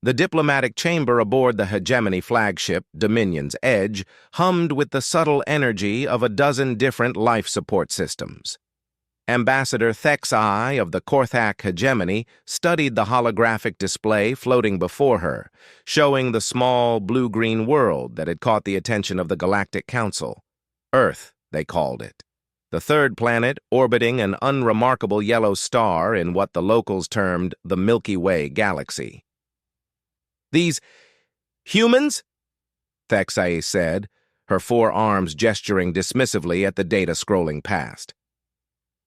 The diplomatic chamber aboard the hegemony flagship, Dominion's Edge, hummed with the subtle energy of a dozen different life support systems. Ambassador Thexai of the Korthak hegemony studied the holographic display floating before her, showing the small blue-green world that had caught the attention of the Galactic Council. Earth, they called it. The third planet orbiting an unremarkable yellow star in what the locals termed the Milky Way galaxy. "These humans?" Thexai said, her four arms gesturing dismissively at the data scrolling past.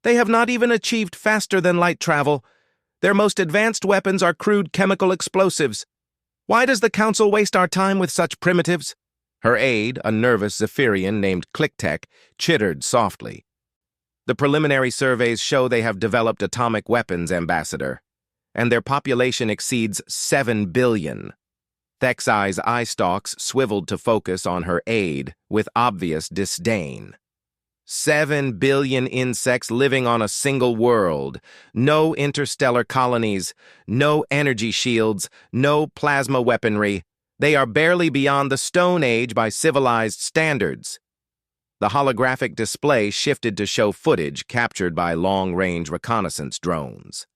"They have not even achieved faster-than-light travel. Their most advanced weapons are crude chemical explosives. Why does the Council waste our time with such primitives?" Her aide, a nervous Zephyrian named Clicktek, chittered softly. "The preliminary surveys show they have developed atomic weapons, Ambassador, and their population exceeds 7 billion. Thexai's eye stalks swiveled to focus on her aide with obvious disdain. 7 billion insects living on a single world. No interstellar colonies, no energy shields, no plasma weaponry. They are barely beyond the Stone Age by civilized standards." The holographic display shifted to show footage captured by long-range reconnaissance drones.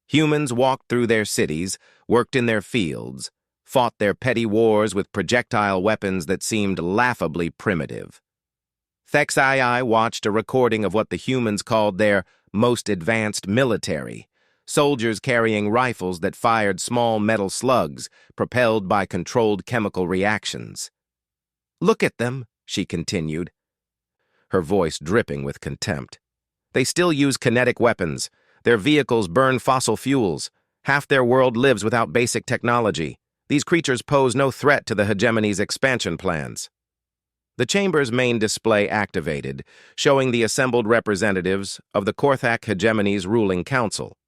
Humans walked through their cities, worked in their fields, fought their petty wars with projectile weapons that seemed laughably primitive. Thexai watched a recording of what the humans called their most advanced military, soldiers carrying rifles that fired small metal slugs propelled by controlled chemical reactions. "Look at them," she continued, her voice dripping with contempt. "They still use kinetic weapons. Their vehicles burn fossil fuels. Half their world lives without basic technology. These creatures pose no threat to the hegemony's expansion plans." The chamber's main display activated, showing the assembled representatives of the Korthak hegemony's ruling council.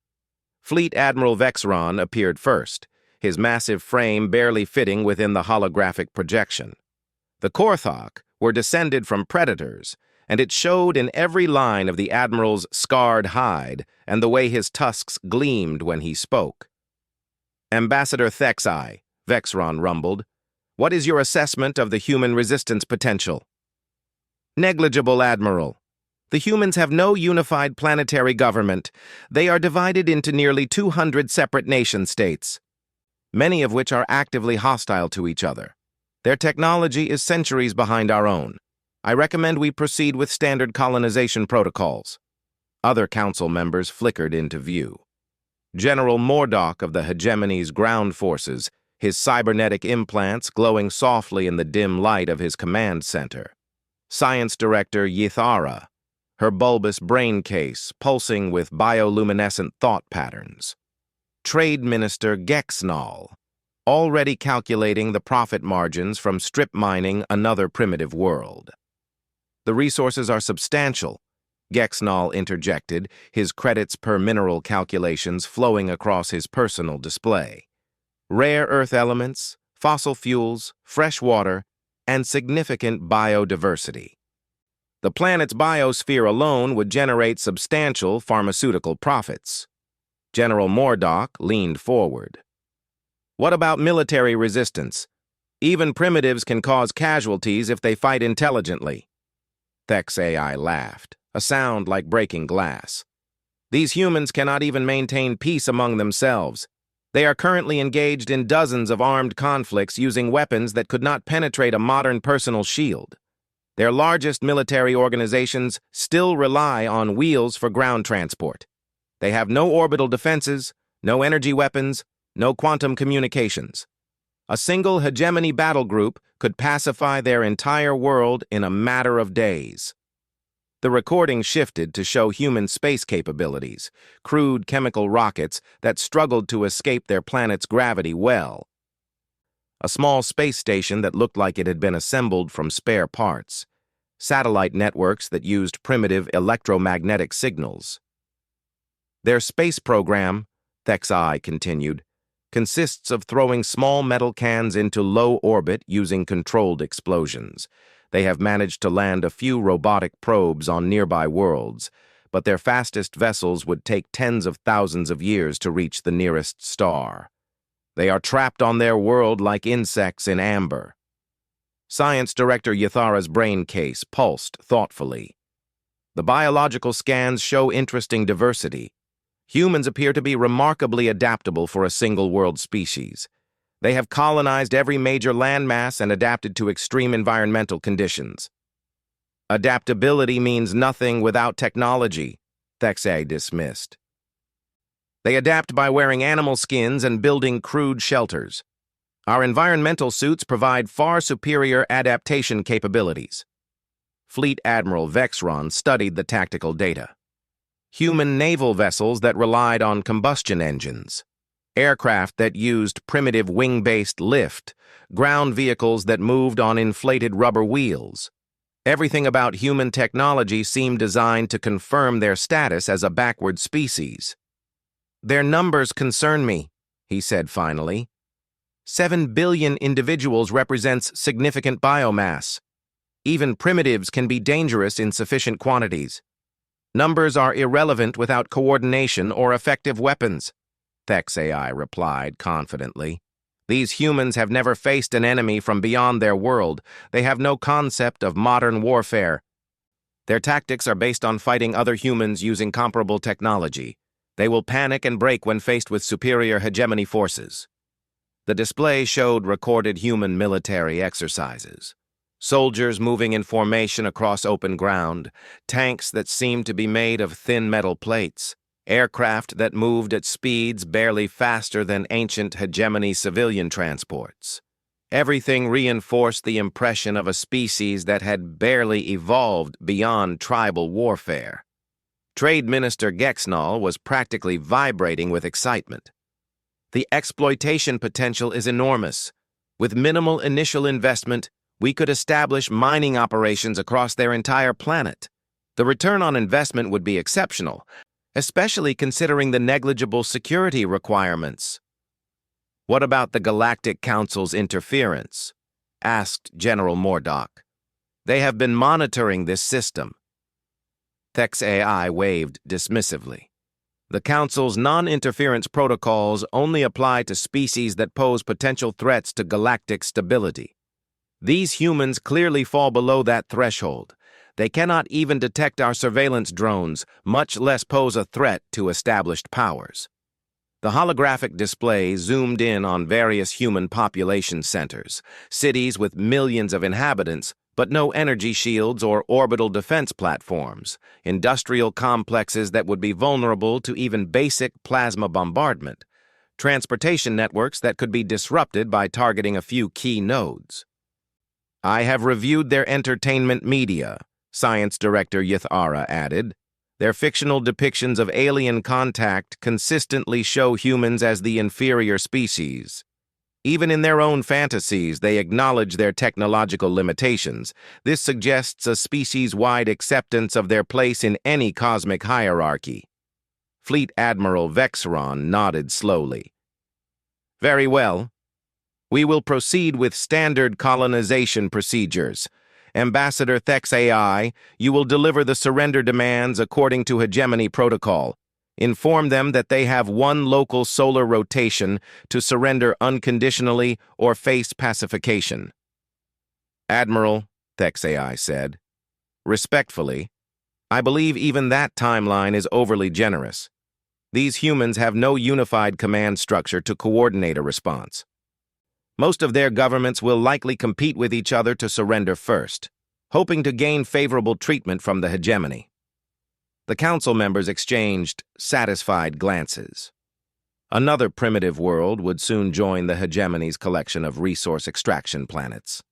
Fleet Admiral Vexron appeared first, his massive frame barely fitting within the holographic projection. The Korthak were descended from predators, and it showed in every line of the Admiral's scarred hide and the way his tusks gleamed when he spoke. "Ambassador Thexai," Vexron rumbled, "what is your assessment of the human resistance potential?" "Negligible, Admiral. The humans have no unified planetary government. They are divided into nearly 200 separate nation-states, many of which are actively hostile to each other. Their technology is centuries behind our own. I recommend we proceed with standard colonization protocols." Other council members flickered into view. General Mordock of the hegemony's ground forces, his cybernetic implants glowing softly in the dim light of his command center. Science Director Yithara, her bulbous brain case pulsing with bioluminescent thought patterns. Trade Minister Gexnall, already calculating the profit margins from strip mining another primitive world. "The resources are substantial," Gexnall interjected, his credits per mineral calculations flowing across his personal display. "Rare earth elements, fossil fuels, fresh water, and significant biodiversity. The planet's biosphere alone would generate substantial pharmaceutical profits." General Mordock leaned forward. "What about military resistance? Even primitives can cause casualties if they fight intelligently." Thexai laughed, a sound like breaking glass. "These humans cannot even maintain peace among themselves. They are currently engaged in dozens of armed conflicts using weapons that could not penetrate a modern personal shield. Their largest military organizations still rely on wheels for ground transport. They have no orbital defenses, no energy weapons, no quantum communications. A single hegemony battle group could pacify their entire world in a matter of days." The recording shifted to show human space capabilities, crude chemical rockets that struggled to escape their planet's gravity well. A small space station that looked like it had been assembled from spare parts. Satellite networks that used primitive electromagnetic signals. "Their space program," Thexai continued, "consists of throwing small metal cans into low orbit using controlled explosions. They have managed to land a few robotic probes on nearby worlds, but their fastest vessels would take tens of thousands of years to reach the nearest star. They are trapped on their world like insects in amber. Science Director Yathara's brain case pulsed thoughtfully. The biological scans show interesting diversity. Humans appear to be remarkably adaptable for a single-world species. They have colonized every major landmass and adapted to extreme environmental conditions. Adaptability means nothing without technology, Thexay dismissed. They adapt by wearing animal skins and building crude shelters. Our environmental suits provide far superior adaptation capabilities. Fleet Admiral Vexron studied the tactical data. Human naval vessels that relied on combustion engines, aircraft that used primitive wing-based lift, ground vehicles that moved on inflated rubber wheels. Everything about human technology seemed designed to confirm their status as a backward species. "Their numbers concern me," he said finally. 7 billion individuals represents significant biomass. Even primitives can be dangerous in sufficient quantities. Numbers are irrelevant without coordination or effective weapons, Thexay replied confidently. These humans have never faced an enemy from beyond their world. They have no concept of modern warfare. Their tactics are based on fighting other humans using comparable technology. They will panic and break when faced with superior hegemony forces. The display showed recorded human military exercises. Soldiers moving in formation across open ground, tanks that seemed to be made of thin metal plates, aircraft that moved at speeds barely faster than ancient hegemony civilian transports. Everything reinforced the impression of a species that had barely evolved beyond tribal warfare. Trade Minister Gexnall was practically vibrating with excitement. The exploitation potential is enormous. With minimal initial investment, we could establish mining operations across their entire planet. The return on investment would be exceptional, especially considering the negligible security requirements. "What about the Galactic Council's interference?" asked General Mordock. "They have been monitoring this system." Thexay waved dismissively. The Council's non-interference protocols only apply to species that pose potential threats to galactic stability. These humans clearly fall below that threshold. They cannot even detect our surveillance drones, much less pose a threat to established powers. The holographic display zoomed in on various human population centers, cities with millions of inhabitants, but no energy shields or orbital defense platforms, industrial complexes that would be vulnerable to even basic plasma bombardment, transportation networks that could be disrupted by targeting a few key nodes. "I have reviewed their entertainment media," Science Director Yathara added. "Their fictional depictions of alien contact consistently show humans as the inferior species. Even in their own fantasies, they acknowledge their technological limitations. This suggests a species-wide acceptance of their place in any cosmic hierarchy." Fleet Admiral Vexron nodded slowly. "Very well. We will proceed with standard colonization procedures. Ambassador Thexay, you will deliver the surrender demands according to hegemony protocol. Inform them that they have one local solar rotation to surrender unconditionally or face pacification." "Admiral," Thexay said, "respectfully, I believe even that timeline is overly generous. These humans have no unified command structure to coordinate a response. Most of their governments will likely compete with each other to surrender first, hoping to gain favorable treatment from the hegemony." The council members exchanged satisfied glances. Another primitive world would soon join the hegemony's collection of resource extraction planets.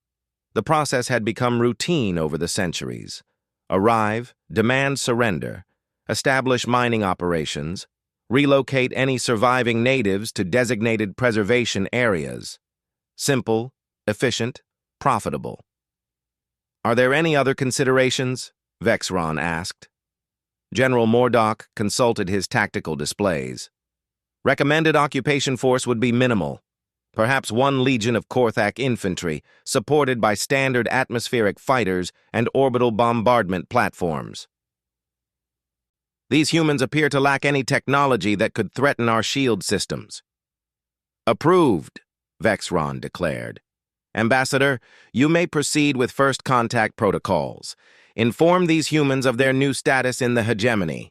The process had become routine over the centuries. Arrive, demand surrender, establish mining operations, relocate any surviving natives to designated preservation areas. Simple, efficient, profitable. "Are there any other considerations?" Vexron asked. General Mordock consulted his tactical displays. Recommended occupation force would be minimal. Perhaps 1 legion of Korthak infantry, supported by standard atmospheric fighters and orbital bombardment platforms. "These humans appear to lack any technology that could threaten our shield systems." Approved, Vexron declared. Ambassador, you may proceed with first contact protocols. Inform these humans of their new status in the hegemony.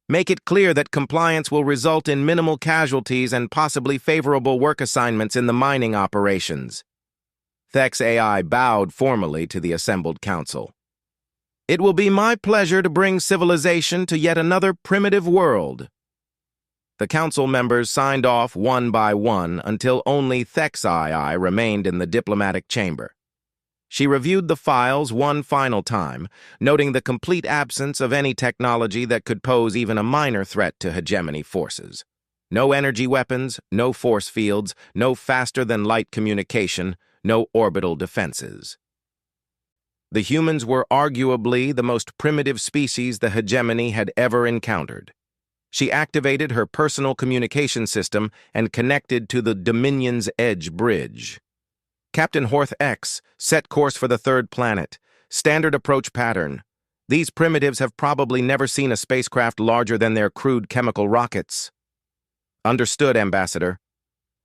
Make it clear that compliance will result in minimal casualties and possibly favorable work assignments in the mining operations. Thex AI bowed formally to the assembled council. It will be my pleasure to bring civilization to yet another primitive world. The council members signed off one by one until only Thex AI remained in the diplomatic chamber. She reviewed the files one final time, noting the complete absence of any technology that could pose even a minor threat to hegemony forces. No energy weapons, no force fields, no faster-than-light communication, no orbital defenses. The humans were arguably the most primitive species the hegemony had ever encountered. She activated her personal communication system and connected to the Dominion's Edge Bridge. Captain Horth X, set course for the third planet. Standard approach pattern. These primitives have probably never seen a spacecraft larger than their crude chemical rockets. Understood, Ambassador.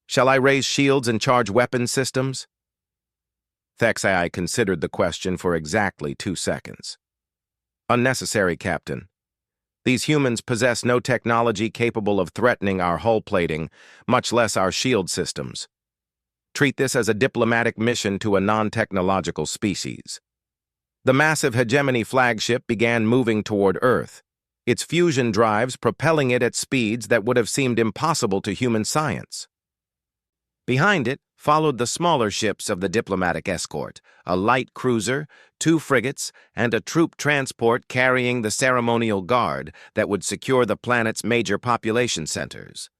Shall I raise shields and charge weapon systems? Thex AI considered the question for exactly 2 seconds. Unnecessary, Captain. These humans possess no technology capable of threatening our hull plating, much less our shield systems. Treat this as a diplomatic mission to a non-technological species. The massive hegemony flagship began moving toward Earth, its fusion drives propelling it at speeds that would have seemed impossible to human science. Behind it followed the smaller ships of the diplomatic escort, a light cruiser, 2 frigates, and a troop transport carrying the ceremonial guard that would secure the planet's major population centers.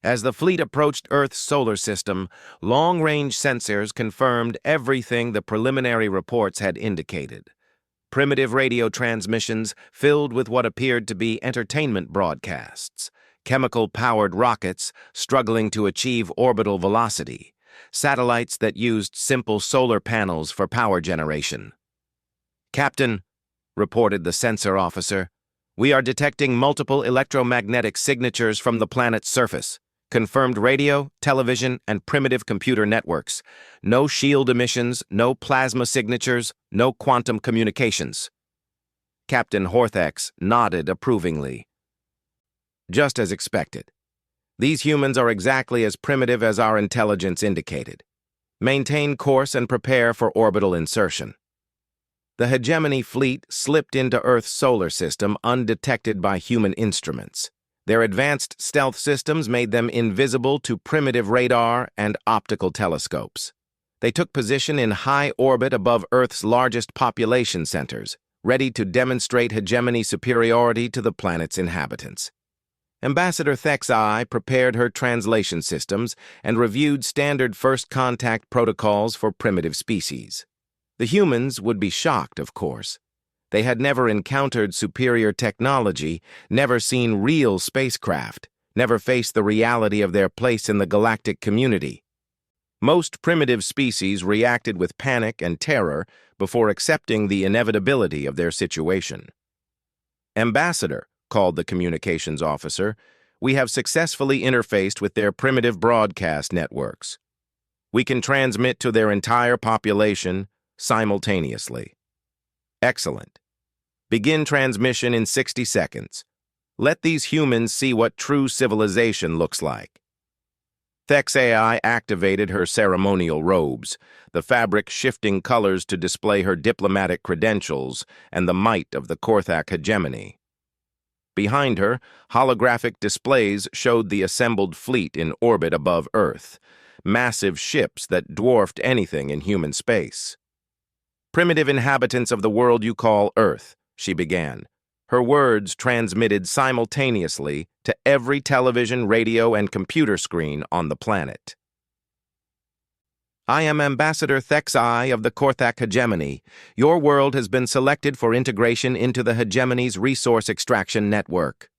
As the fleet approached Earth's solar system, long-range sensors confirmed everything the preliminary reports had indicated. Primitive radio transmissions filled with what appeared to be entertainment broadcasts, chemical-powered rockets struggling to achieve orbital velocity, satellites that used simple solar panels for power generation. Captain, reported the sensor officer, we are detecting multiple electromagnetic signatures from the planet's surface. Confirmed radio, television, and primitive computer networks. No shield emissions, no plasma signatures, no quantum communications. Captain Horthex nodded approvingly. Just as expected. These humans are exactly as primitive as our intelligence indicated. Maintain course and prepare for orbital insertion. The hegemony fleet slipped into Earth's solar system undetected by human instruments. Their advanced stealth systems made them invisible to primitive radar and optical telescopes. They took position in high orbit above Earth's largest population centers, ready to demonstrate hegemony superiority to the planet's inhabitants. Ambassador Thex AI prepared her translation systems and reviewed standard first contact protocols for primitive species. The humans would be shocked, of course. They had never encountered superior technology, never seen real spacecraft, never faced the reality of their place in the galactic community. Most primitive species reacted with panic and terror before accepting the inevitability of their situation. Ambassador, called the communications officer, we have successfully interfaced with their primitive broadcast networks. We can transmit to their entire population simultaneously. Excellent. Begin transmission in 60 seconds. Let these humans see what true civilization looks like. Thex AI activated her ceremonial robes, the fabric shifting colors to display her diplomatic credentials and the might of the Korthak hegemony. Behind her, holographic displays showed the assembled fleet in orbit above Earth, massive ships that dwarfed anything in human space. Primitive inhabitants of the world you call Earth, she began. Her words transmitted simultaneously to every television, radio, and computer screen on the planet. I am Ambassador Thex AI of the Korthak hegemony. Your world has been selected for integration into the hegemony's resource extraction network.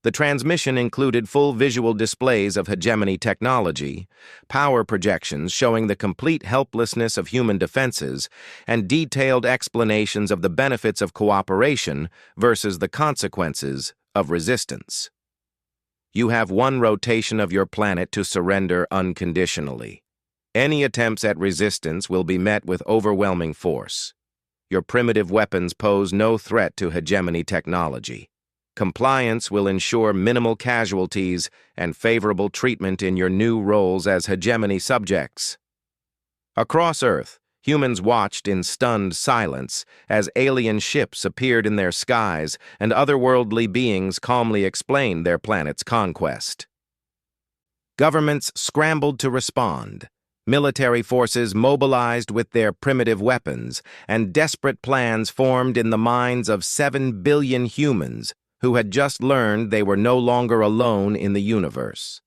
The transmission included full visual displays of hegemony technology, power projections showing the complete helplessness of human defenses, and detailed explanations of the benefits of cooperation versus the consequences of resistance. You have one rotation of your planet to surrender unconditionally. Any attempts at resistance will be met with overwhelming force. Your primitive weapons pose no threat to hegemony technology. Compliance will ensure minimal casualties and favorable treatment in your new roles as hegemony subjects. Across Earth, humans watched in stunned silence as alien ships appeared in their skies and otherworldly beings calmly explained their planet's conquest. Governments scrambled to respond. Military forces mobilized with their primitive weapons, and desperate plans formed in the minds of 7 billion humans who had just learned they were no longer alone in the universe.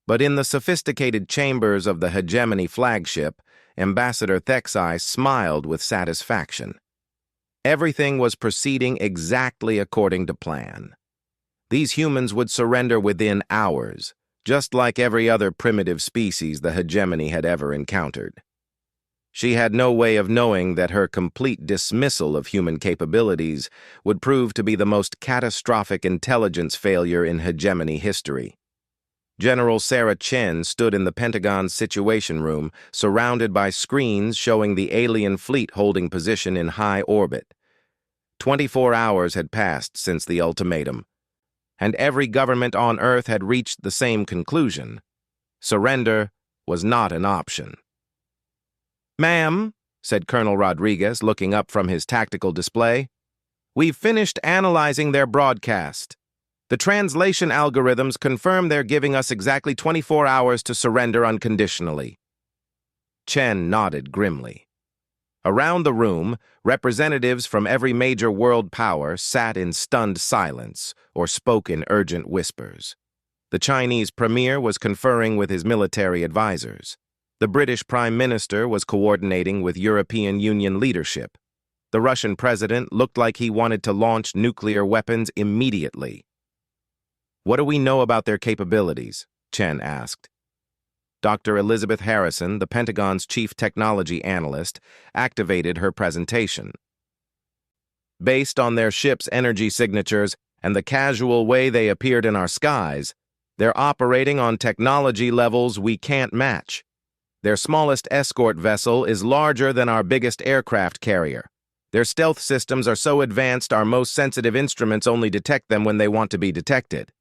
But in the sophisticated chambers of the hegemony flagship, Ambassador Thexai smiled with satisfaction. Everything was proceeding exactly according to plan. These humans would surrender within hours, just like every other primitive species the hegemony had ever encountered. She had no way of knowing that her complete dismissal of human capabilities would prove to be the most catastrophic intelligence failure in hegemony history. General Sarah Chen stood in the Pentagon's Situation Room, surrounded by screens showing the alien fleet holding position in high orbit. 24 hours had passed since the ultimatum, and every government on Earth had reached the same conclusion. Surrender was not an option. "Ma'am," said Colonel Rodriguez, looking up from his tactical display, "we've finished analyzing their broadcast. The translation algorithms confirm they're giving us exactly 24 hours to surrender unconditionally." Chen nodded grimly. Around the room, representatives from every major world power sat in stunned silence or spoke in urgent whispers. The Chinese premier was conferring with his military advisors. The British Prime Minister was coordinating with European Union leadership. The Russian president looked like he wanted to launch nuclear weapons immediately. "What do we know about their capabilities?" Chen asked. Dr. Elizabeth Harrison, the Pentagon's chief technology analyst, activated her presentation. "Based on their ship's energy signatures and the casual way they appeared in our skies, they're operating on technology levels we can't match. Their smallest escort vessel is larger than our biggest aircraft carrier. Their stealth systems are so advanced our most sensitive instruments only detect them when they want to be detected."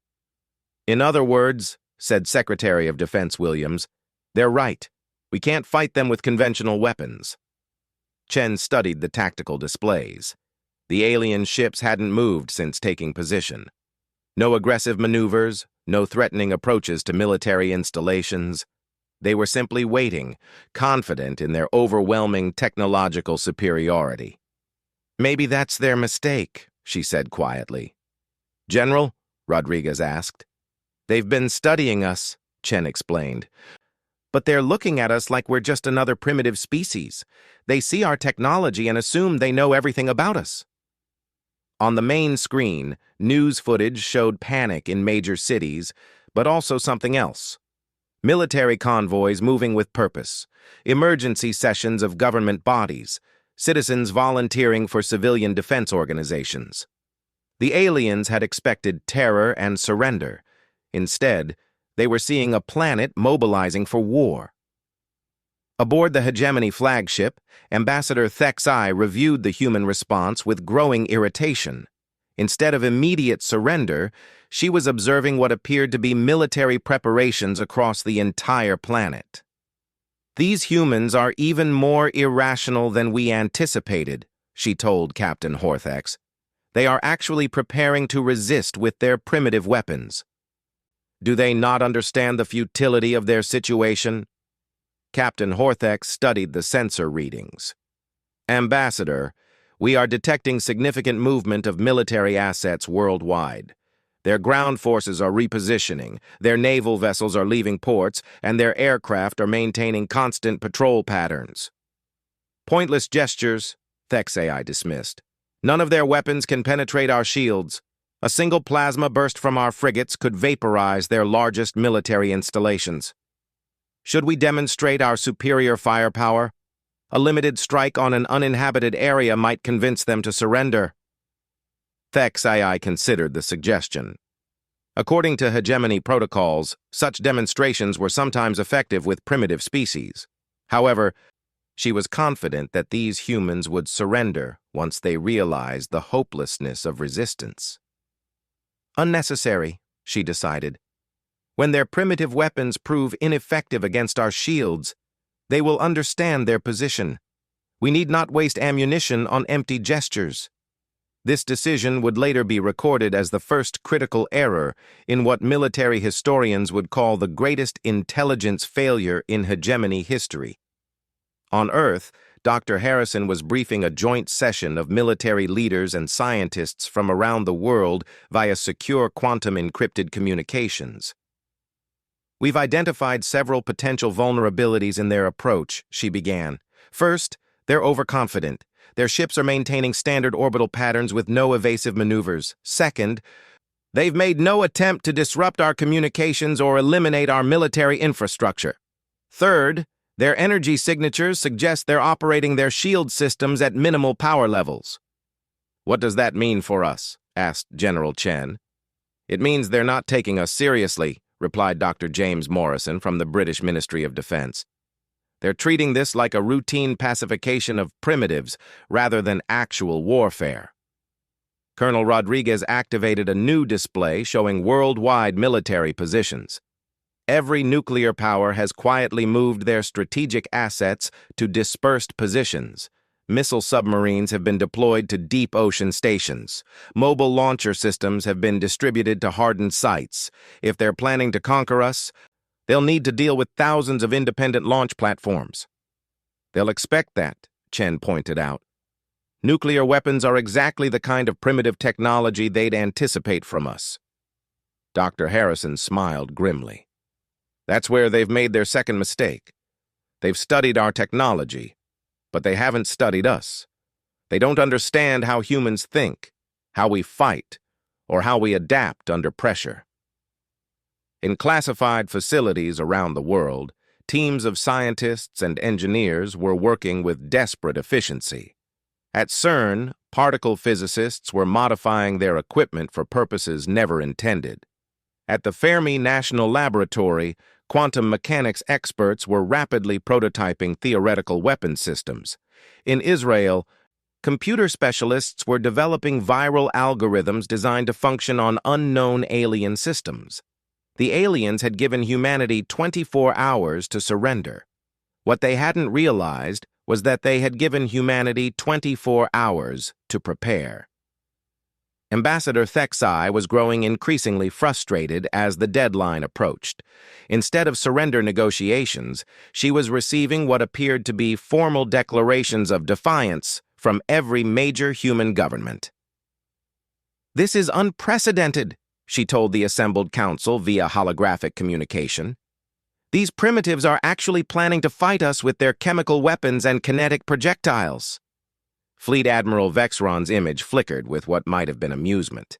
"In other words," said Secretary of Defense Williams, "they're right. We can't fight them with conventional weapons." Chen studied the tactical displays. The alien ships hadn't moved since taking position. No aggressive maneuvers, no threatening approaches to military installations. They were simply waiting, confident in their overwhelming technological superiority. "Maybe that's their mistake," she said quietly. "General?" Rodriguez asked. "They've been studying us," Chen explained. "But they're looking at us like we're just another primitive species. They see our technology and assume they know everything about us." On the main screen, news footage showed panic in major cities, but also something else. Military convoys moving with purpose, emergency sessions of government bodies, citizens volunteering for civilian defense organizations. The aliens had expected terror and surrender. Instead, they were seeing a planet mobilizing for war. Aboard the hegemony flagship, Ambassador Thexai reviewed the human response with growing irritation. Instead of immediate surrender, she was observing what appeared to be military preparations across the entire planet. "These humans are even more irrational than we anticipated," she told Captain Horthex. "They are actually preparing to resist with their primitive weapons. Do they not understand the futility of their situation?" Captain Horthex studied the sensor readings. "Ambassador, we are detecting significant movement of military assets worldwide. Their ground forces are repositioning, their naval vessels are leaving ports, and their aircraft are maintaining constant patrol patterns." "Pointless gestures," Thexai dismissed. "None of their weapons can penetrate our shields. A single plasma burst from our frigates could vaporize their largest military installations. Should we demonstrate our superior firepower? A limited strike on an uninhabited area might convince them to surrender." Thexai considered the suggestion. According to hegemony protocols, such demonstrations were sometimes effective with primitive species. However, she was confident that these humans would surrender once they realized the hopelessness of resistance. Unnecessary, she decided. When their primitive weapons prove ineffective against our shields, they will understand their position. We need not waste ammunition on empty gestures. This decision would later be recorded as the first critical error in what military historians would call the greatest intelligence failure in hegemony history. On Earth, Dr. Harrison was briefing a joint session of military leaders and scientists from around the world via secure quantum-encrypted communications. We've identified several potential vulnerabilities in their approach, she began. First, they're overconfident. Their ships are maintaining standard orbital patterns with no evasive maneuvers. Second, they've made no attempt to disrupt our communications or eliminate our military infrastructure. Third, their energy signatures suggest they're operating their shield systems at minimal power levels. What does that mean for us? Asked General Chen. It means they're not taking us seriously, replied Dr. James Morrison from the British Ministry of Defense. They're treating this like a routine pacification of primitives rather than actual warfare. Colonel Rodriguez activated a new display showing worldwide military positions. Every nuclear power has quietly moved their strategic assets to dispersed positions. Missile submarines have been deployed to deep ocean stations. Mobile launcher systems have been distributed to hardened sites. If they're planning to conquer us, they'll need to deal with thousands of independent launch platforms. They'll expect that, Chen pointed out. Nuclear weapons are exactly the kind of primitive technology they'd anticipate from us. Dr. Harrison smiled grimly. That's where they've made their second mistake. They've studied our technology, but they haven't studied us. They don't understand how humans think, how we fight, or how we adapt under pressure. In classified facilities around the world, teams of scientists and engineers were working with desperate efficiency. At CERN, particle physicists were modifying their equipment for purposes never intended. At the Fermi National Laboratory, quantum mechanics experts were rapidly prototyping theoretical weapon systems. In Israel, computer specialists were developing viral algorithms designed to function on unknown alien systems. The aliens had given humanity 24 hours to surrender. What they hadn't realized was that they had given humanity 24 hours to prepare. Ambassador Thexai was growing increasingly frustrated as the deadline approached. Instead of surrender negotiations, she was receiving what appeared to be formal declarations of defiance from every major human government. "This is unprecedented," she told the assembled council via holographic communication. "These primitives are actually planning to fight us with their chemical weapons and kinetic projectiles." Fleet Admiral Vexron's image flickered with what might have been amusement.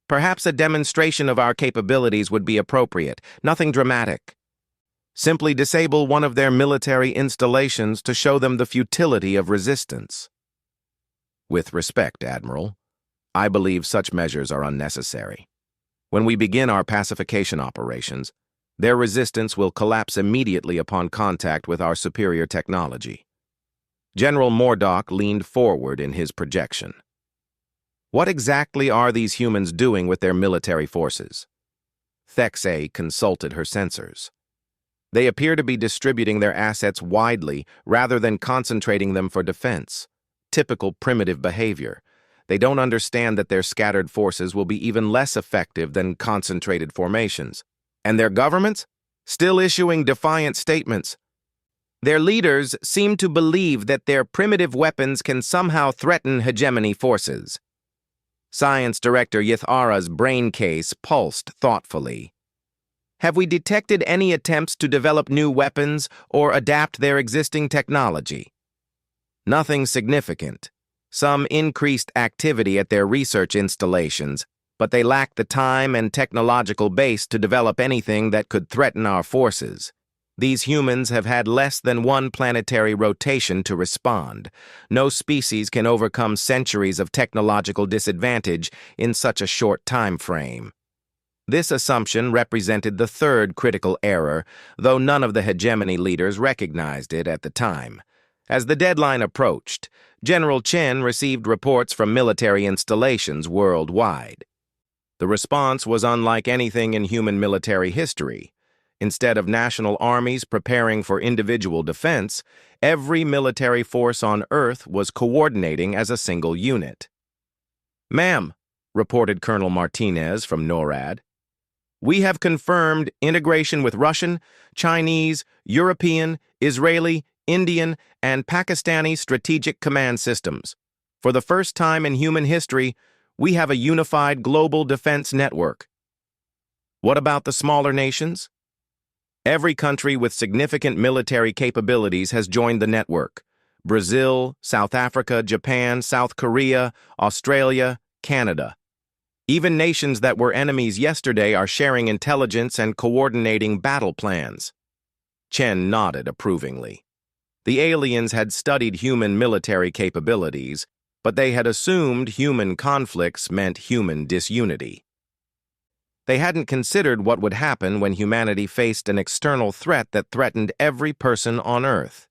"Perhaps a demonstration of our capabilities would be appropriate, nothing dramatic. Simply disable one of their military installations to show them the futility of resistance." "With respect, Admiral, I believe such measures are unnecessary. When we begin our pacification operations, their resistance will collapse immediately upon contact with our superior technology." General Mordock leaned forward in his projection. "What exactly are these humans doing with their military forces?" Thexai consulted her sensors. "They appear to be distributing their assets widely rather than concentrating them for defense. Typical primitive behavior. They don't understand that their scattered forces will be even less effective than concentrated formations. And their governments? Still issuing defiant statements. Their leaders seem to believe that their primitive weapons can somehow threaten hegemony forces." Science Director Yithara's brain case pulsed thoughtfully. "Have we detected any attempts to develop new weapons or adapt their existing technology?" "Nothing significant. Some increased activity at their research installations, but they lack the time and technological base to develop anything that could threaten our forces. These humans have had less than one planetary rotation to respond. No species can overcome centuries of technological disadvantage in such a short time frame." This assumption represented the third critical error, though none of the hegemony leaders recognized it at the time. As the deadline approached, General Chen received reports from military installations worldwide. The response was unlike anything in human military history. Instead of national armies preparing for individual defense, every military force on Earth was coordinating as a single unit. "Ma'am," reported Colonel Martinez from NORAD, "we have confirmed integration with Russian, Chinese, European, Israeli, Indian, and Pakistani strategic command systems. For the first time in human history, we have a unified global defense network." What about the smaller nations? Every country with significant military capabilities has joined the network. Brazil, South Africa, Japan, South Korea, Australia, Canada. Even nations that were enemies yesterday are sharing intelligence and coordinating battle plans. Chen nodded approvingly. The aliens had studied human military capabilities, but they had assumed human conflicts meant human disunity. They hadn't considered what would happen when humanity faced an external threat that threatened every person on Earth.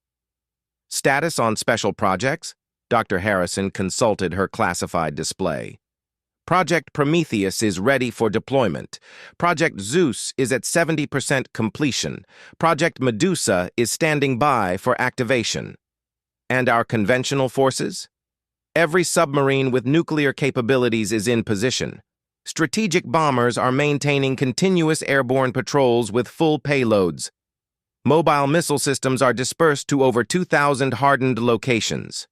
Status on special projects? Dr. Harrison consulted her classified display. Project Prometheus is ready for deployment. Project Zeus is at 70% completion. Project Medusa is standing by for activation. And our conventional forces? Every submarine with nuclear capabilities is in position. Strategic bombers are maintaining continuous airborne patrols with full payloads. Mobile missile systems are dispersed to over 2,000 hardened locations.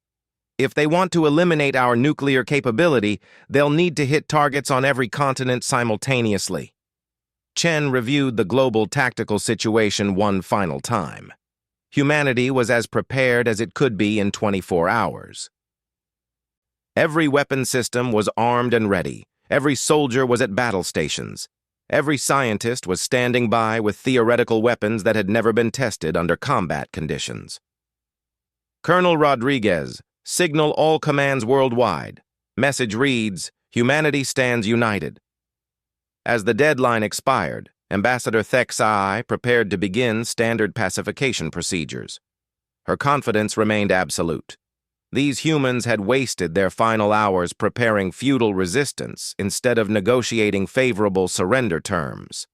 If they want to eliminate our nuclear capability, they'll need to hit targets on every continent simultaneously. Chen reviewed the global tactical situation one final time. Humanity was as prepared as it could be in 24 hours. Every weapon system was armed and ready. Every soldier was at battle stations. Every scientist was standing by with theoretical weapons that had never been tested under combat conditions. "Colonel Rodriguez, signal all commands worldwide. Message reads, humanity stands united." As the deadline expired, Ambassador Thexai prepared to begin standard pacification procedures. Her confidence remained absolute. These humans had wasted their final hours preparing futile resistance instead of negotiating favorable surrender terms.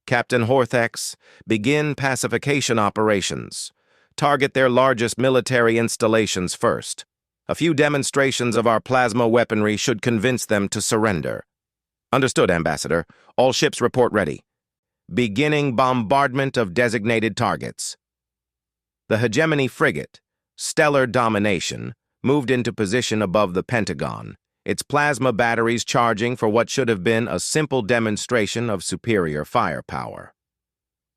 "Captain Horthex, begin pacification operations. Target their largest military installations first. A few demonstrations of our plasma weaponry should convince them to surrender." "Understood, Ambassador. All ships report ready. Beginning bombardment of designated targets." The hegemony frigate, Stellar Domination, moved into position above the Pentagon, its plasma batteries charging for what should have been a simple demonstration of superior firepower.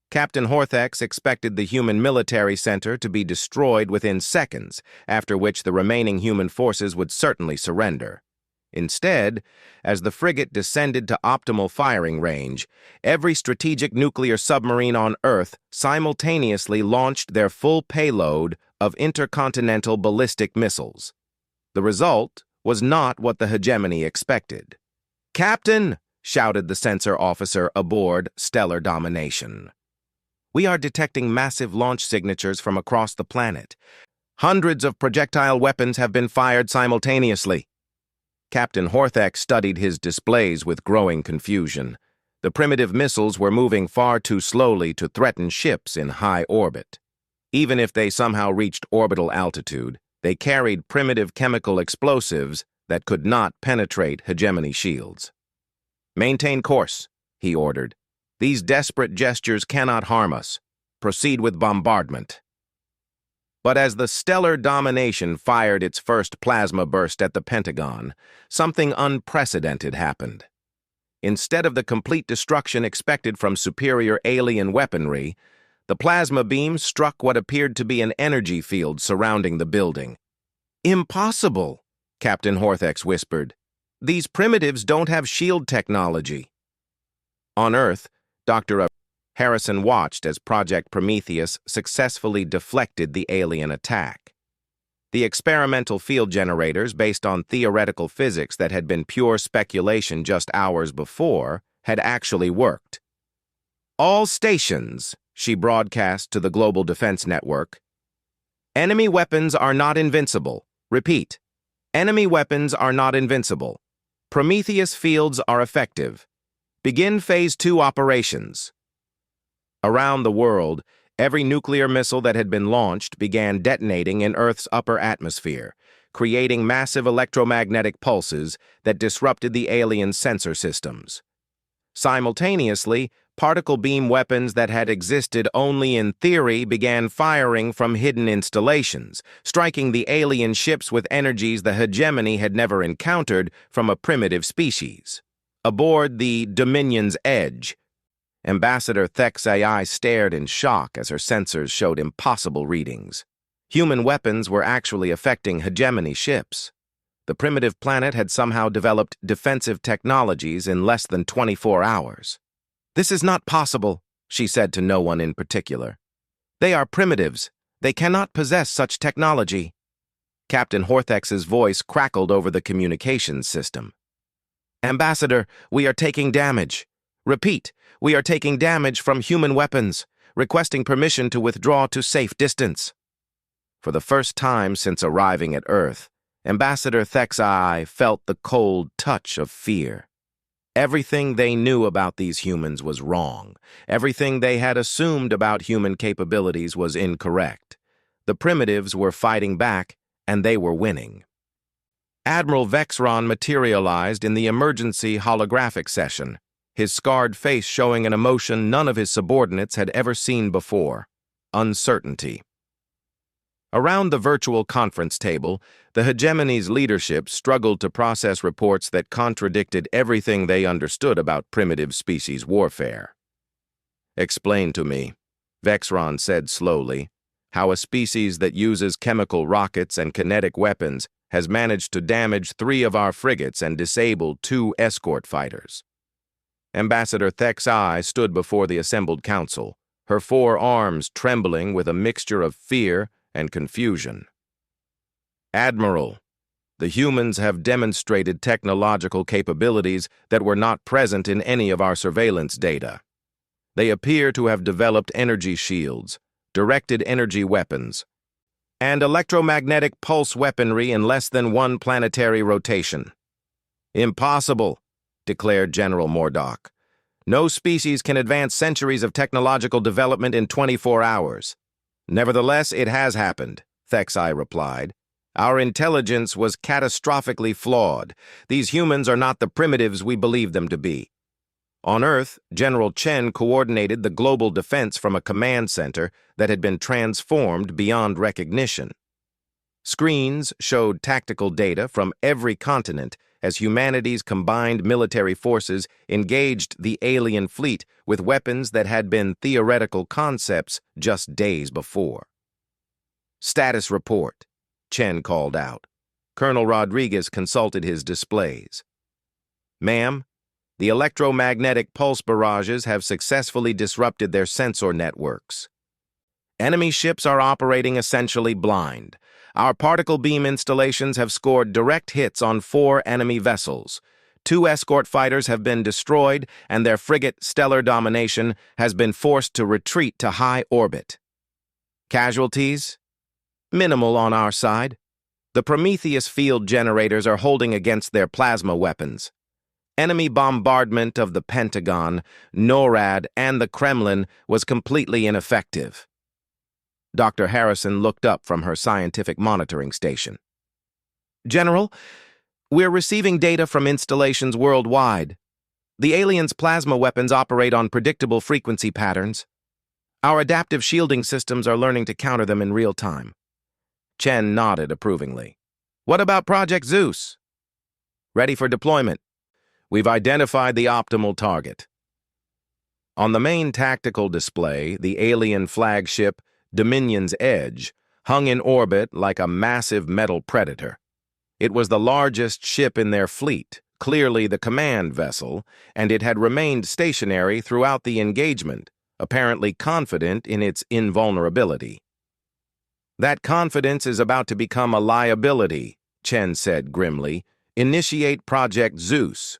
Captain Horthex expected the human military center to be destroyed within seconds, after which the remaining human forces would certainly surrender. Instead, as the frigate descended to optimal firing range, every strategic nuclear submarine on Earth simultaneously launched their full payload of intercontinental ballistic missiles. The result was not what the hegemony expected. "Captain!" shouted the sensor officer aboard Stellar Domination. "We are detecting massive launch signatures from across the planet. Hundreds of projectile weapons have been fired simultaneously." Captain Horthex studied his displays with growing confusion. The primitive missiles were moving far too slowly to threaten ships in high orbit. Even if they somehow reached orbital altitude, they carried primitive chemical explosives that could not penetrate hegemony shields. "Maintain course," he ordered. "These desperate gestures cannot harm us. Proceed with bombardment." But as the Stellar Domination fired its first plasma burst at the Pentagon, something unprecedented happened. Instead of the complete destruction expected from superior alien weaponry, the plasma beam struck what appeared to be an energy field surrounding the building. "Impossible," Captain Horthex whispered. "These primitives don't have shield technology." On Earth, Dr. Harrison watched as Project Prometheus successfully deflected the alien attack. The experimental field generators, based on theoretical physics that had been pure speculation just hours before, had actually worked. "All stations," she broadcast to the Global Defense Network. "Enemy weapons are not invincible. Repeat. Enemy weapons are not invincible. Prometheus fields are effective. Begin Phase 2 operations." Around the world, every nuclear missile that had been launched began detonating in Earth's upper atmosphere, creating massive electromagnetic pulses that disrupted the alien sensor systems. Simultaneously, particle beam weapons that had existed only in theory began firing from hidden installations, striking the alien ships with energies the hegemony had never encountered from a primitive species. Aboard the Dominion's Edge, Ambassador Thek's AI stared in shock as her sensors showed impossible readings. Human weapons were actually affecting hegemony ships. The primitive planet had somehow developed defensive technologies in less than 24 hours. "This is not possible," she said to no one in particular. "They are primitives. They cannot possess such technology." Captain Horthex's voice crackled over the communications system. "Ambassador, we are taking damage. Repeat, we are taking damage from human weapons, requesting permission to withdraw to safe distance." For the first time since arriving at Earth, Ambassador Thek's eye felt the cold touch of fear. Everything they knew about these humans was wrong. Everything they had assumed about human capabilities was incorrect. The primitives were fighting back, and they were winning. Admiral Vexron materialized in the emergency holographic session, his scarred face showing an emotion none of his subordinates had ever seen before: uncertainty. Around the virtual conference table, the hegemony's leadership struggled to process reports that contradicted everything they understood about primitive species warfare. "Explain to me," Vexron said slowly, "how a species that uses chemical rockets and kinetic weapons has managed to damage 3 of our frigates and disable 2 escort fighters." Ambassador Thek's eye stood before the assembled council, her 4 arms trembling with a mixture of fear and confusion. "Admiral, the humans have demonstrated technological capabilities that were not present in any of our surveillance data. They appear to have developed energy shields, directed energy weapons, and electromagnetic pulse weaponry in less than 1 planetary rotation." "Impossible," declared General Mordock. "No species can advance centuries of technological development in 24 hours. "Nevertheless, it has happened," Thexai replied. "Our intelligence was catastrophically flawed. These humans are not the primitives we believe them to be." On Earth, General Chen coordinated the global defense from a command center that had been transformed beyond recognition. Screens showed tactical data from every continent as humanity's combined military forces engaged the alien fleet with weapons that had been theoretical concepts just days before. "Status report," Chen called out. Colonel Rodriguez consulted his displays. "Ma'am, the electromagnetic pulse barrages have successfully disrupted their sensor networks. Enemy ships are operating essentially blind. Our particle beam installations have scored direct hits on 4 enemy vessels. 2 escort fighters have been destroyed, and their frigate Stellar Domination has been forced to retreat to high orbit. Casualties? Minimal on our side. The Prometheus field generators are holding against their plasma weapons. Enemy bombardment of the Pentagon, NORAD, and the Kremlin was completely ineffective." Dr. Harrison looked up from her scientific monitoring station. "General, we're receiving data from installations worldwide. The aliens' plasma weapons operate on predictable frequency patterns. Our adaptive shielding systems are learning to counter them in real time." Chen nodded approvingly. "What about Project Zeus?" "Ready for deployment. We've identified the optimal target." On the main tactical display, the alien flagship Dominion's Edge hung in orbit like a massive metal predator. It was the largest ship in their fleet, clearly the command vessel, and it had remained stationary throughout the engagement, apparently confident in its invulnerability. "That confidence is about to become a liability," Chen said grimly. "Initiate Project Zeus."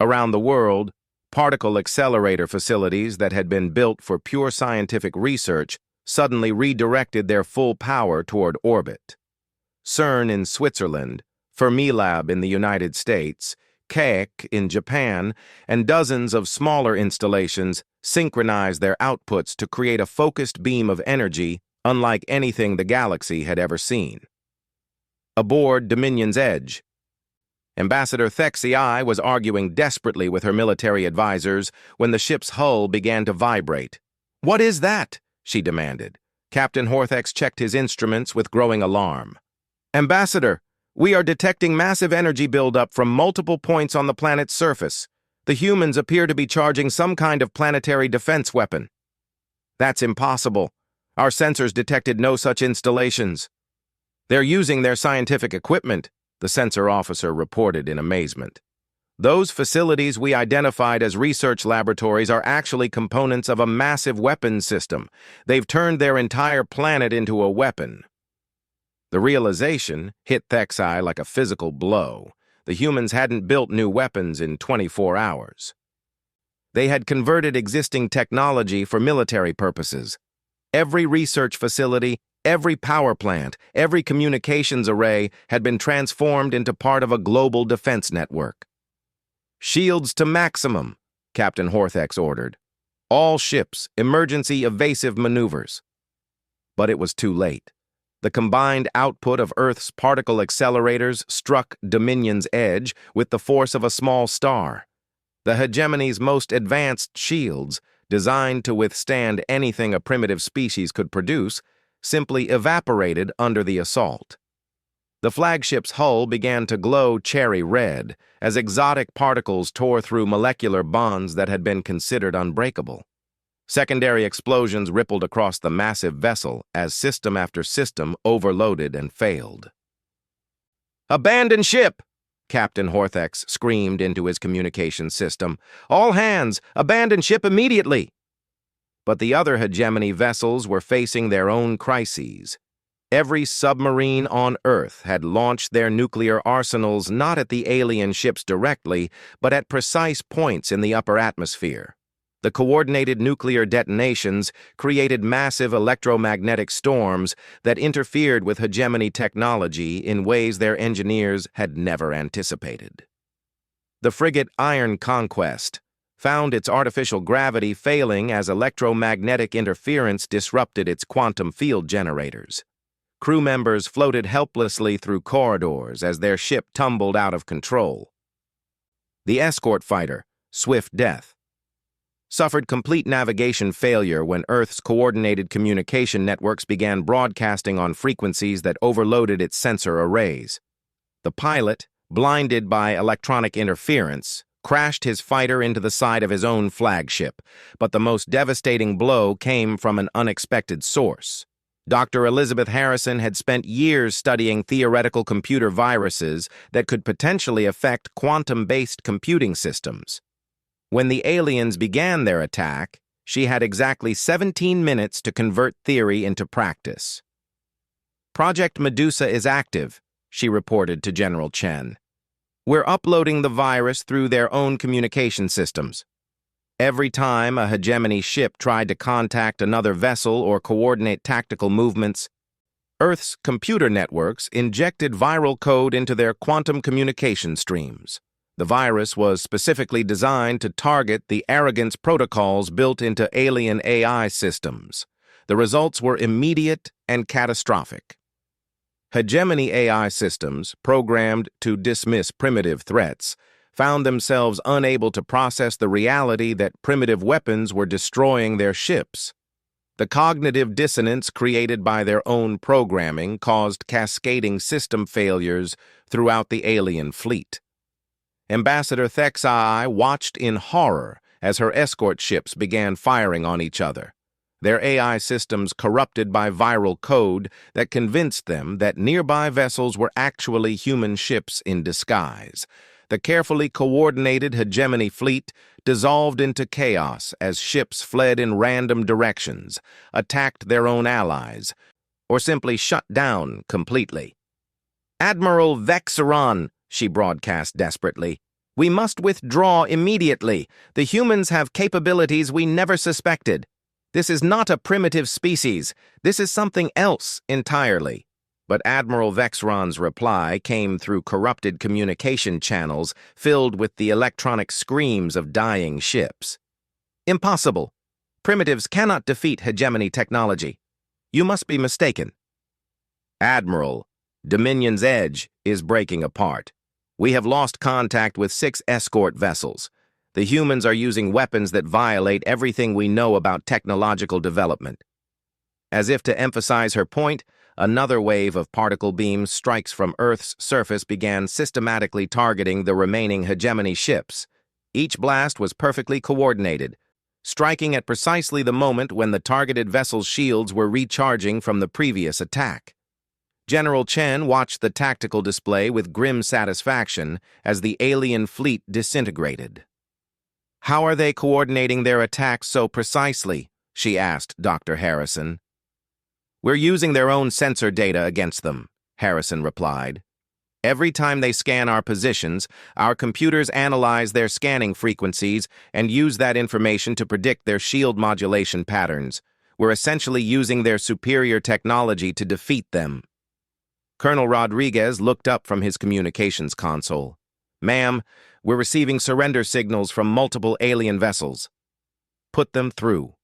Around the world, Particle accelerator facilities that had been built for pure scientific research suddenly redirected their full power toward orbit. CERN in Switzerland, Fermilab in the United States, CAEC in Japan, and dozens of smaller installations synchronized their outputs to create a focused beam of energy unlike anything the galaxy had ever seen. Aboard Dominion's Edge, Ambassador Thexii was arguing desperately with her military advisors when the ship's hull began to vibrate. "What is that?" she demanded. Captain Horthex checked his instruments with growing alarm. "Ambassador, we are detecting massive energy buildup from multiple points on the planet's surface. The humans appear to be charging some kind of planetary defense weapon." "That's impossible. Our sensors detected no such installations." "They're using their scientific equipment," the sensor officer reported in amazement. "Those facilities we identified as research laboratories are actually components of a massive weapons system. They've turned their entire planet into a weapon." The realization hit Thexii like a physical blow. The humans hadn't built new weapons in 24 hours. They had converted existing technology for military purposes. Every research facility, every power plant, every communications array had been transformed into part of a global defense network. "Shields to maximum," Captain Horthex ordered. "All ships, emergency evasive maneuvers." But it was too late. The combined output of Earth's particle accelerators struck Dominion's Edge with the force of a small star. The hegemony's most advanced shields, designed to withstand anything a primitive species could produce, simply evaporated under the assault. The flagship's hull began to glow cherry red as exotic particles tore through molecular bonds that had been considered unbreakable. Secondary explosions rippled across the massive vessel as system after system overloaded and failed. "Abandon ship!" Captain Horthex screamed into his communication system. "All hands, abandon ship immediately!" But the other hegemony vessels were facing their own crises. Every submarine on Earth had launched their nuclear arsenals not at the alien ships directly, but at precise points in the upper atmosphere. The coordinated nuclear detonations created massive electromagnetic storms that interfered with hegemony technology in ways their engineers had never anticipated. The frigate Iron Conquest found its artificial gravity failing as electromagnetic interference disrupted its quantum field generators. Crew members floated helplessly through corridors as their ship tumbled out of control. The escort fighter, Swift Death, suffered complete navigation failure when Earth's coordinated communication networks began broadcasting on frequencies that overloaded its sensor arrays. The pilot, blinded by electronic interference, crashed his fighter into the side of his own flagship, but the most devastating blow came from an unexpected source. Dr. Elizabeth Harrison had spent years studying theoretical computer viruses that could potentially affect quantum-based computing systems. When the aliens began their attack, she had exactly 17 minutes to convert theory into practice. "Project Medusa is active," she reported to General Chen. "We're uploading the virus through their own communication systems. Every time a hegemony ship tried to contact another vessel or coordinate tactical movements, Earth's computer networks injected viral code into their quantum communication streams. The virus was specifically designed to target the arrogance protocols built into alien AI systems. The results were immediate and catastrophic. Hegemony AI systems, programmed to dismiss primitive threats, found themselves unable to process the reality that primitive weapons were destroying their ships. The cognitive dissonance created by their own programming caused cascading system failures throughout the alien fleet. Ambassador Thexii watched in horror as her escort ships began firing on each other, their AI systems corrupted by viral code that convinced them that nearby vessels were actually human ships in disguise. The carefully coordinated hegemony fleet dissolved into chaos as ships fled in random directions, attacked their own allies, or simply shut down completely. "Admiral Vexeron," she broadcast desperately, We must withdraw immediately. The humans have capabilities we never suspected. This is not a primitive species. This is something else entirely. But Admiral Vexron's reply came through corrupted communication channels filled with the electronic screams of dying ships. Impossible. Primitives cannot defeat hegemony technology. You must be mistaken. Admiral, Dominion's edge is breaking apart. We have lost contact with 6 escort vessels. The humans are using weapons that violate everything we know about technological development. As if to emphasize her point, another wave of particle beams strikes from Earth's surface began systematically targeting the remaining hegemony ships. Each blast was perfectly coordinated, striking at precisely the moment when the targeted vessel's shields were recharging from the previous attack. General Chen watched the tactical display with grim satisfaction as the alien fleet disintegrated. "How are they coordinating their attacks so precisely?" she asked Dr. Harrison. "We're using their own sensor data against them," Harrison replied. "Every time they scan our positions, our computers analyze their scanning frequencies and use that information to predict their shield modulation patterns. We're essentially using their superior technology to defeat them." Colonel Rodriguez looked up from his communications console. "Ma'am, we're receiving surrender signals from multiple alien vessels." "Put them through."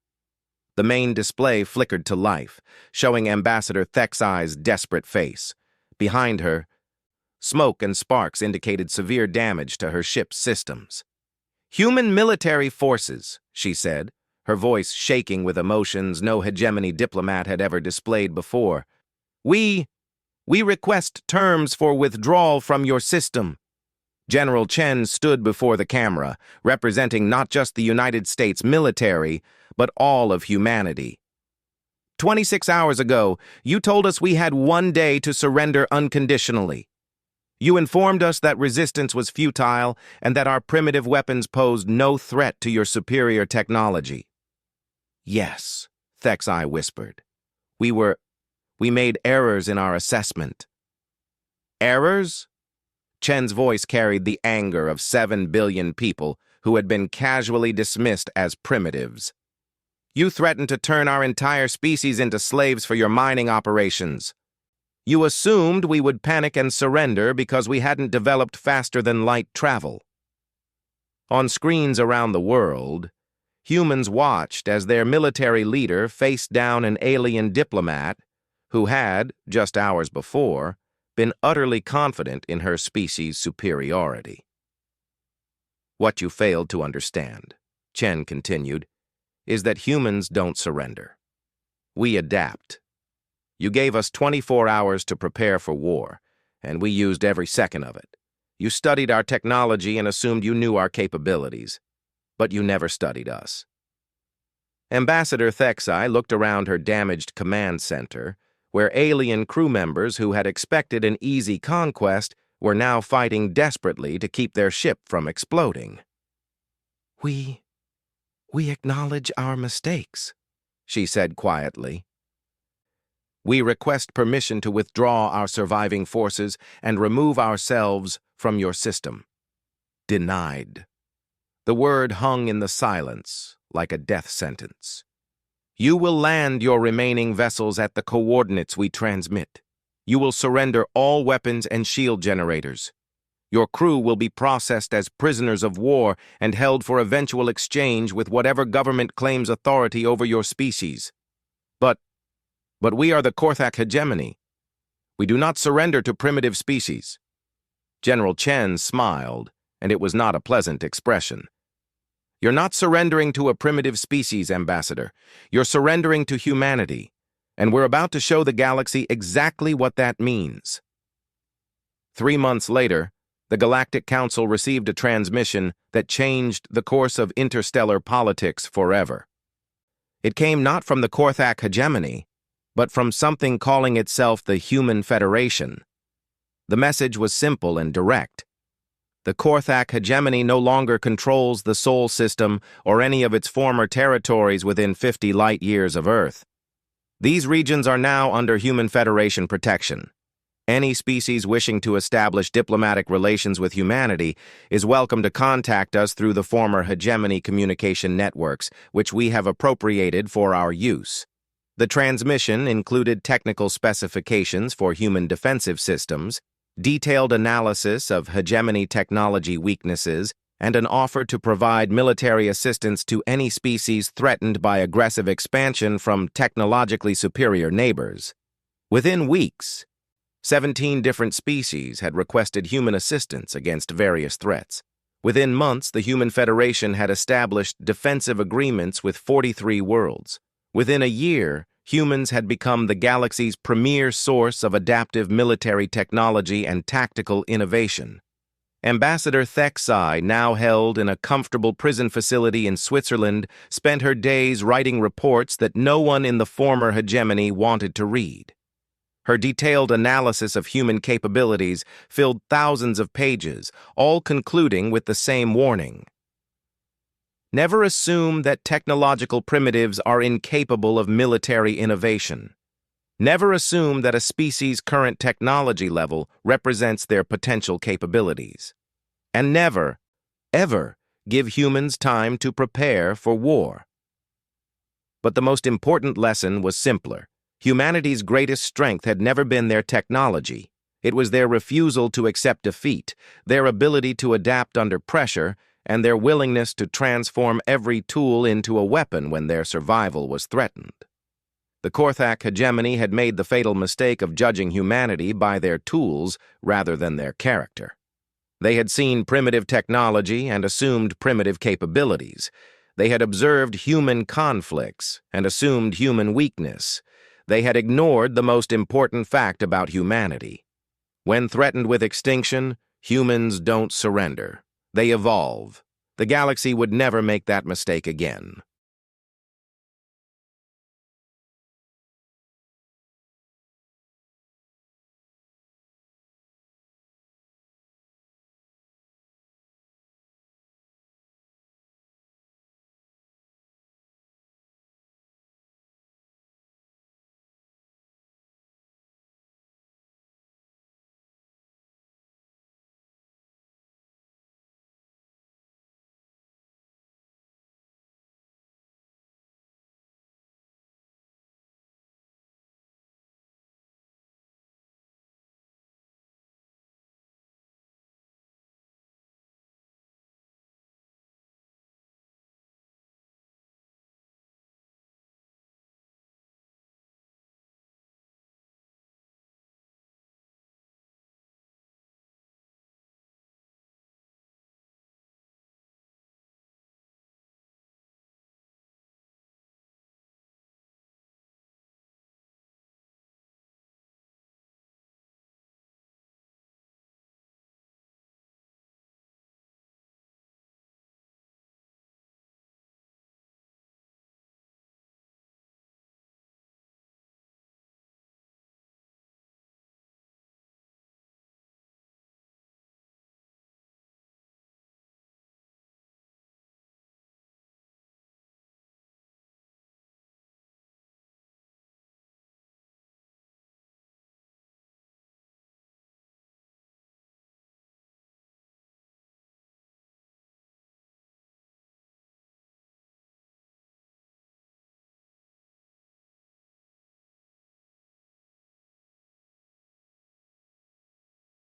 The main display flickered to life, showing Ambassador Thexai's desperate face. Behind her, smoke and sparks indicated severe damage to her ship's systems. "Human military forces," she said, her voice shaking with emotions no hegemony diplomat had ever displayed before. We request terms for withdrawal from your system." General Chen stood before the camera, representing not just the United States military, but all of humanity. 26 hours ago, you told us we had 1 day to surrender unconditionally. You informed us that resistance was futile and that our primitive weapons posed no threat to your superior technology. "Yes," Thexai whispered. We made errors in our assessment." "Errors?" Chen's voice carried the anger of 7 billion people who had been casually dismissed as primitives. "You threatened to turn our entire species into slaves for your mining operations. You assumed we would panic and surrender because we hadn't developed faster-than-light travel." On screens around the world, humans watched as their military leader faced down an alien diplomat who had, just hours before, been utterly confident in her species' superiority. "What you failed to understand," Chen continued, "is that humans don't surrender. We adapt. You gave us 24 hours to prepare for war, and we used every second of it. You studied our technology and assumed you knew our capabilities, but you never studied us." Ambassador Thexai looked around her damaged command center, where alien crew members who had expected an easy conquest were now fighting desperately to keep their ship from exploding. We acknowledge our mistakes," she said quietly. "We request permission to withdraw our surviving forces and remove ourselves from your system." Denied. The word hung in the silence like a death sentence. "You will land your remaining vessels at the coordinates we transmit. You will surrender all weapons and shield generators. Your crew will be processed as prisoners of war and held for eventual exchange with whatever government claims authority over your species. But we are the Korthak hegemony. We do not surrender to primitive species." General Chen smiled, and it was not a pleasant expression. "You're not surrendering to a primitive species, Ambassador. You're surrendering to humanity, and we're about to show the galaxy exactly what that means." 3 months later, the Galactic Council received a transmission that changed the course of interstellar politics forever. It came not from the Korthak hegemony, but from something calling itself the Human Federation. The message was simple and direct. The Korthak hegemony no longer controls the Sol system or any of its former territories within 50 light-years of Earth. These regions are now under Human Federation protection. Any species wishing to establish diplomatic relations with humanity is welcome to contact us through the former hegemony communication networks, which we have appropriated for our use. The transmission included technical specifications for human defensive systems, detailed analysis of hegemony technology weaknesses, and an offer to provide military assistance to any species threatened by aggressive expansion from technologically superior neighbors. Within weeks, 17 different species had requested human assistance against various threats. Within months, the Human Federation had established defensive agreements with 43 worlds. Within a year, humans had become the galaxy's premier source of adaptive military technology and tactical innovation. Ambassador Thexai, now held in a comfortable prison facility in Switzerland, spent her days writing reports that no one in the former hegemony wanted to read. Her detailed analysis of human capabilities filled thousands of pages, all concluding with the same warning. Never assume that technological primitives are incapable of military innovation. Never assume that a species' current technology level represents their potential capabilities. And never, ever give humans time to prepare for war. But the most important lesson was simpler. Humanity's greatest strength had never been their technology. It was their refusal to accept defeat, their ability to adapt under pressure, and their willingness to transform every tool into a weapon when their survival was threatened. The Korthak hegemony had made the fatal mistake of judging humanity by their tools rather than their character. They had seen primitive technology and assumed primitive capabilities. They had observed human conflicts and assumed human weakness. They had ignored the most important fact about humanity. When threatened with extinction, humans don't surrender. They evolve. The galaxy would never make that mistake again.